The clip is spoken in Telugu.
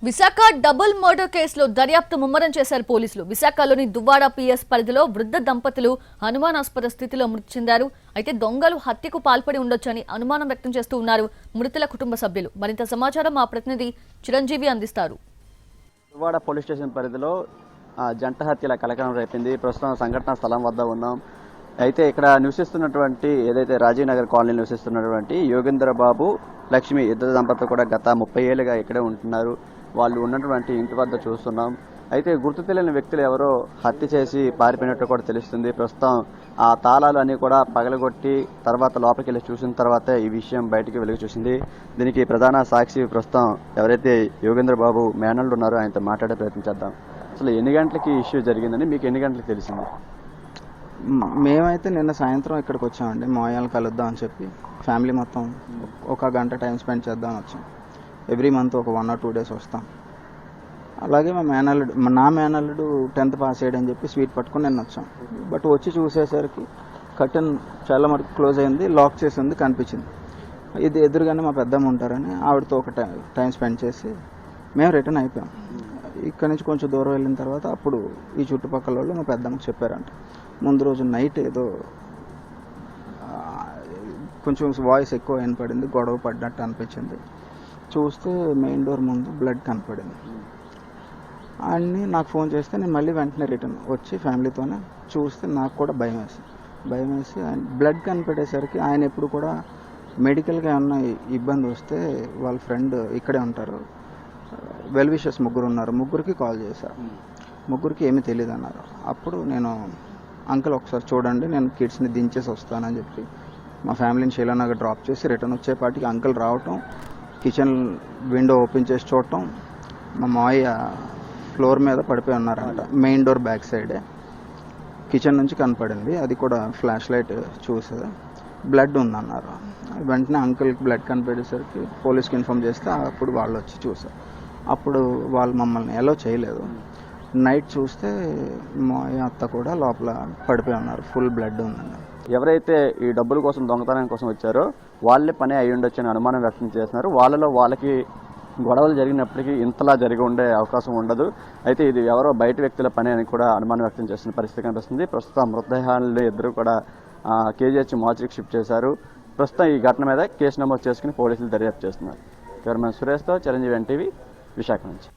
విశాఖ డబుల్ మర్డర్ కేసులో దర్యాప్తు ముమ్మరం చేశారు పోలీసులు. విశాఖలోని దువ్వాడ పిఎస్ పరిధిలో వృద్ధ దంపతులు అనుమానాస్పద స్థితిలో మృతి చెందారు. అయితే దొంగలు హత్యకు పాల్పడి ఉండొచ్చని అనుమానం వ్యక్తం చేస్తూ ఉన్నారు మృతుల కుటుంబ సభ్యులు. మరింత సమాచారం మా ప్రతినిధి చిరంజీవి అందిస్తారు. దువ్వాడ పోలీస్ స్టేషన్ పరిధిలో జంట హత్యల కలకలం రేపింది. ప్రస్తుతం సంఘటనా స్థలం వద్ద ఉన్నాం. అయితే ఇక్కడ నివసిస్తున్నటువంటి ఏదైతే రాజీవ్ నగర్ కాలనీ నివసిస్తున్నటువంటి యోగేంద్ర బాబు లక్ష్మి ఇద్దరు దంపతులు కూడా గత 30 ఏళ్ళుగా ఇక్కడే ఉంటున్నారు. వాళ్ళు ఉన్నటువంటి ఇంటి వద్ద చూస్తున్నాం. అయితే గుర్తు తెలియని వ్యక్తులు ఎవరో హత్య చేసి పారిపోయినట్టు కూడా తెలుస్తుంది. ప్రస్తుతం ఆ తాళాలు అన్నీ కూడా పగలగొట్టి తర్వాత లోపలికి వెళ్ళి చూసిన తర్వాత ఈ విషయం బయటికి వెలుగు చూసింది. దీనికి ప్రధాన సాక్షి ప్రస్తుతం ఎవరైతే యోగేంద్ర బాబు మేనల్డ్ ఉన్నారో ఆయనతో మాట్లాడే ప్రయత్నం చేద్దాం. అసలు ఎన్ని గంటలకి ఇష్యూ జరిగిందని మీకు ఎన్ని గంటలకు తెలిసింది? మేమైతే నిన్న సాయంత్రం ఇక్కడికి వచ్చామండి. మాయాలు కలుద్దాం అని చెప్పి ఫ్యామిలీ మొత్తం ఒక గంట టైం స్పెండ్ చేద్దాం వచ్చాం. ఎవ్రీ మంత్ ఒక 1 or 2 days వస్తాం. అలాగే నా మేనల్లుడు 10th పాస్ అయ్యాడని చెప్పి స్వీట్ పట్టుకుని నిన్న వచ్చాం. బట్ వచ్చి చూసేసరికి కర్టెన్ చాలా మటుకు క్లోజ్ అయింది, లాక్ చేసి ఉంది, కనిపించింది. ఇది ఎదురుగానే మా పెద్దమ్మ ఉంటారని ఆవిడతో ఒక టైం స్పెండ్ చేసి మేము రిటర్న్ అయిపోయాం. ఇక్కడ నుంచి కొంచెం దూరం వెళ్ళిన తర్వాత అప్పుడు ఈ చుట్టుపక్కల వాళ్ళు మా పెద్దమ్మకి చెప్పారంట, ముందు రోజు నైట్ ఏదో కొంచెం వాయిస్ ఎక్కువ వినపడింది, గొడవ పడ్డట్టు అనిపించింది. చూస్తే మెయిన్ డోర్ ముందు బ్లడ్ కనపడింది. ఆయన్ని నాకు ఫోన్ చేస్తే నేను మళ్ళీ వెంటనే రిటర్న్ వచ్చి ఫ్యామిలీతోనే చూస్తే నాకు కూడా భయం వేసి ఆయన బ్లడ్ కనపడేసరికి ఆయన ఎప్పుడు కూడా మెడికల్గా ఏమన్నా ఇబ్బంది వస్తే వాళ్ళ ఫ్రెండ్ ఇక్కడే ఉంటారు, వెల్ విషర్స్ ముగ్గురు ఉన్నారు, ముగ్గురికి కాల్ చేశారు. ముగ్గురికి ఏమీ తెలియదు అన్నారు. అప్పుడు నేను అంకుల్ ఒకసారి చూడండి, నేను కిడ్స్ని దించేసి వస్తానని చెప్పి మా ఫ్యామిలీని శీలానగర్ డ్రాప్ చేసి రిటర్న్ వచ్చేపాటికి అంకుల్ రావటం, కిచెన్ విండో ఓపెన్ చేసి చూడటం, మా మావయ్య ఫ్లోర్ మీద పడిపోయి ఉన్నారంట. మెయిన్ డోర్ బ్యాక్ సైడే కిచెన్ నుంచి కనపడింది. అది కూడా ఫ్లాష్ లైట్ చూసి బ్లడ్ ఉందన్నారు. వెంటనే అంకుల్కి బ్లడ్ కనపడేసరికి పోలీస్కి ఇన్ఫామ్ చేస్తే అప్పుడు వాళ్ళు వచ్చి చూసారు. అప్పుడు వాళ్ళు మమ్మల్ని ఎలో చేయలేదు. నైట్ చూస్తే మా అత్త కూడా లోపల పడిపోయి ఉన్నారు, ఫుల్ బ్లడ్ ఉందండి. ఎవరైతే ఈ డబ్బుల కోసం దొంగతనం కోసం వచ్చారో వాళ్ళే పని అయి ఉండొచ్చని అనుమానం వ్యక్తం చేస్తున్నారు. వాళ్ళలో వాళ్ళకి గొడవలు జరిగినప్పటికీ ఇంతలా జరిగి ఉండే అవకాశం ఉండదు. అయితే ఇది ఎవరో బయట వ్యక్తుల పని అని కూడా అనుమానం వ్యక్తం చేస్తున్న పరిస్థితి కనిపిస్తుంది. ప్రస్తుతం మృతదేహాలను ఇద్దరు కూడా కేజీహెచ్ మార్చికి షిఫ్ట్ చేశారు. ప్రస్తుతం ఈ ఘటన మీద కేసు నమోదు చేసుకుని పోలీసులు దర్యాప్తు చేస్తున్నారు. కెమెరామెన్ సురేష్తో చిరంజీవి, ఎన్టీవీ, విశాఖ నుంచి.